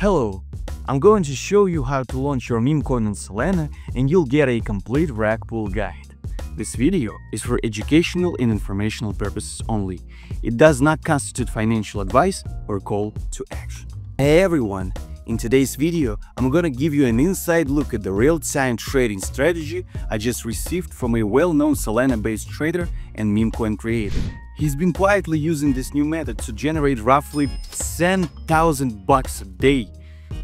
Hello, I'm going to show you how to launch your memecoin on Solana and you'll get a complete rag pull guide. This video is for educational and informational purposes only. It does not constitute financial advice or call to action. Hey everyone, in today's video I'm gonna give you an inside look at the real-time trading strategy I just received from a well-known Solana-based trader and memecoin creator. He's been quietly using this new method to generate roughly $10,000 a day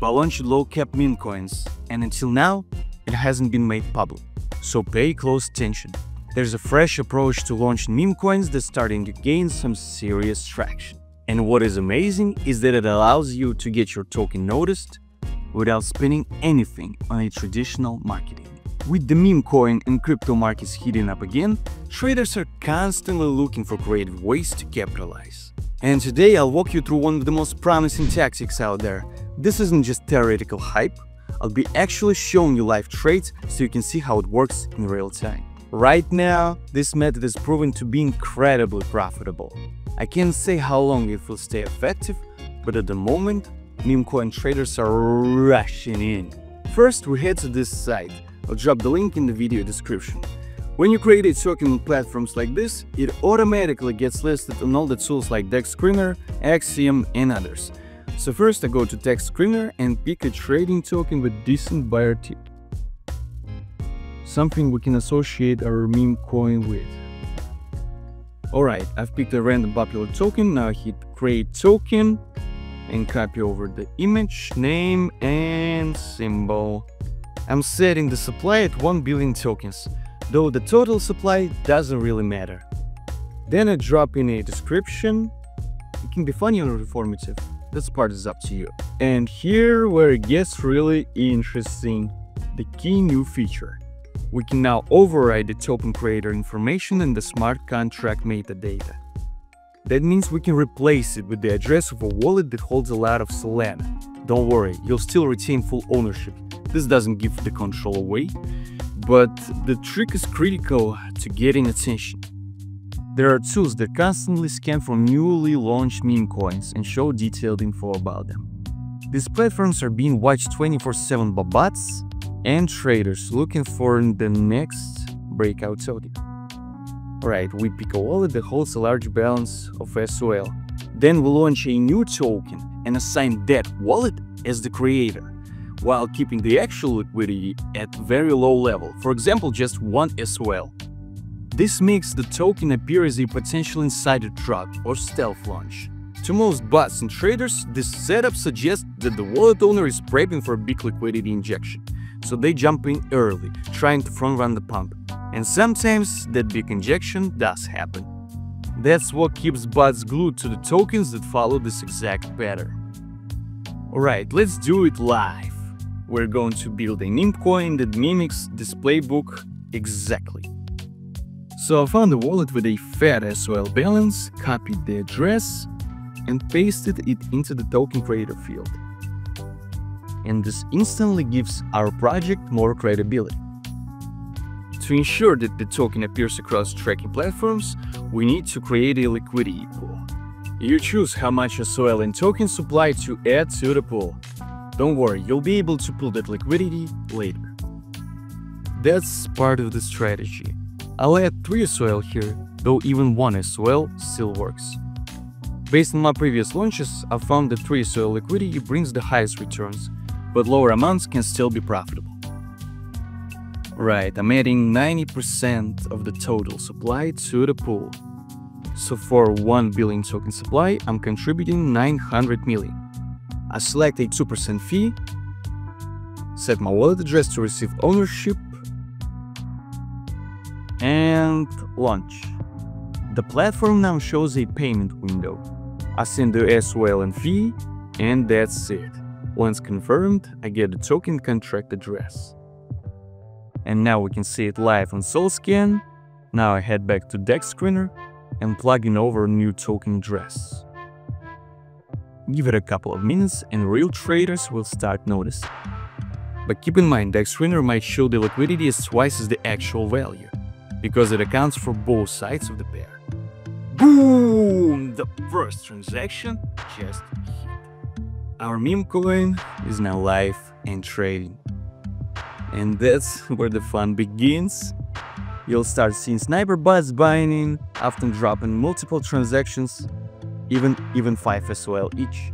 by launching low-cap meme coins, and until now, it hasn't been made public. So pay close attention. There's a fresh approach to launching meme coins that's starting to gain some serious traction. And what is amazing is that it allows you to get your token noticed without spending anything on a traditional marketing. With the meme coin and crypto markets heating up again, traders are constantly looking for creative ways to capitalize. And today I'll walk you through one of the most promising tactics out there. This isn't just theoretical hype, I'll be actually showing you live trades so you can see how it works in real time. Right now, this method is proven to be incredibly profitable. I can't say how long it will stay effective, but at the moment, meme coin traders are rushing in. First, we head to this site. I'll drop the link in the video description. When you create a token on platforms like this, it automatically gets listed on all the tools like DEX Screener, Axiom, and others. So first I go to DEX Screener and pick a trading token with decent buyer tip. Something we can associate our meme coin with. Alright, I've picked a random popular token. Now I hit create token and copy over the image, name, and symbol. I'm setting the supply at 1 billion tokens, though the total supply doesn't really matter. Then I drop in a description. It can be funny or informative. This part is up to you. And here where it gets really interesting, the key new feature. We can now override the token creator information and the smart contract metadata. That means we can replace it with the address of a wallet that holds a lot of Solana. Don't worry, you'll still retain full ownership. This doesn't give the control away, but the trick is critical to getting attention. There are tools that constantly scan for newly launched meme coins and show detailed info about them. These platforms are being watched 24/7 by bots and traders looking for the next breakout token. Alright, we pick a wallet that holds a large balance of SOL. Then we launch a new token and assign that wallet as the creator, while keeping the actual liquidity at very low level, for example just 1 SOL. This makes the token appear as a potential insider trap or stealth launch. To most bots and traders, this setup suggests that the wallet owner is prepping for a big liquidity injection, so they jump in early, trying to front-run the pump. And sometimes that big injection does happen. That's what keeps bots glued to the tokens that follow this exact pattern. Alright, let's do it live. We're going to build a meme coin that mimics this playbook exactly. So I found a wallet with a fat SOL balance, copied the address, and pasted it into the token creator field. And this instantly gives our project more credibility. To ensure that the token appears across tracking platforms, we need to create a liquidity pool. You choose how much SOL and token supply to add to the pool. Don't worry, you'll be able to pull that liquidity later. That's part of the strategy. I'll add 3 SOL here, though even 1 SOL still works. Based on my previous launches, I found that 3 SOL liquidity brings the highest returns, but lower amounts can still be profitable. Right, I'm adding 90% of the total supply to the pool. So for 1 billion token supply, I'm contributing 900 million. I select a 2% fee, set my wallet address to receive ownership, and launch. The platform now shows a payment window. I send the SOL and fee, and that's it. Once confirmed, I get the token contract address. And now we can see it live on SolScan. Now I head back to DEX Screener and plug in over a new token address. Give it a couple of minutes and real traders will start noticing. But keep in mind, DEX Screener might show the liquidity as twice as the actual value, because it accounts for both sides of the pair. Boom! The first transaction just hit. Our meme coin is now live and trading. And that's where the fun begins. You'll start seeing sniper bots buying in, often dropping multiple transactions, even 5 SOL each.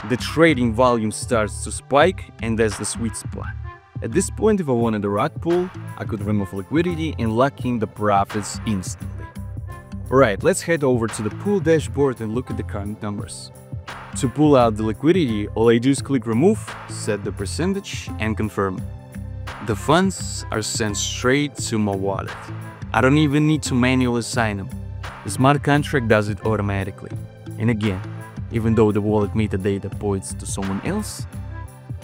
The trading volume starts to spike, and that's the sweet spot. At this point, if I wanted a rug pull, I could remove liquidity and lock in the profits instantly. Alright, let's head over to the pool dashboard and look at the current numbers. To pull out the liquidity, all I do is click remove, set the percentage, and confirm. The funds are sent straight to my wallet. I don't even need to manually sign them. The smart contract does it automatically. And again, even though the wallet metadata points to someone else,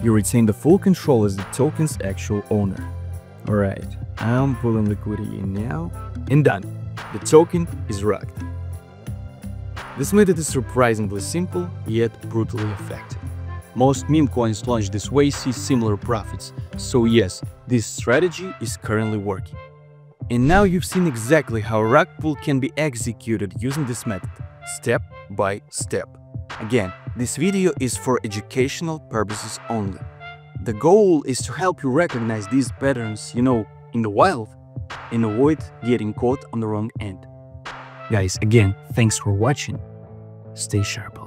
you retain the full control as the token's actual owner. Alright, I'm pulling liquidity in now, and done. The token is rugged. This method is surprisingly simple, yet brutally effective. Most meme coins launched this way see similar profits, so yes, this strategy is currently working. And now you've seen exactly how rug pull can be executed using this method, step by step. Again, this video is for educational purposes only. The goal is to help you recognize these patterns, in the wild, and avoid getting caught on the wrong end. Guys, again, thanks for watching. Stay sharp.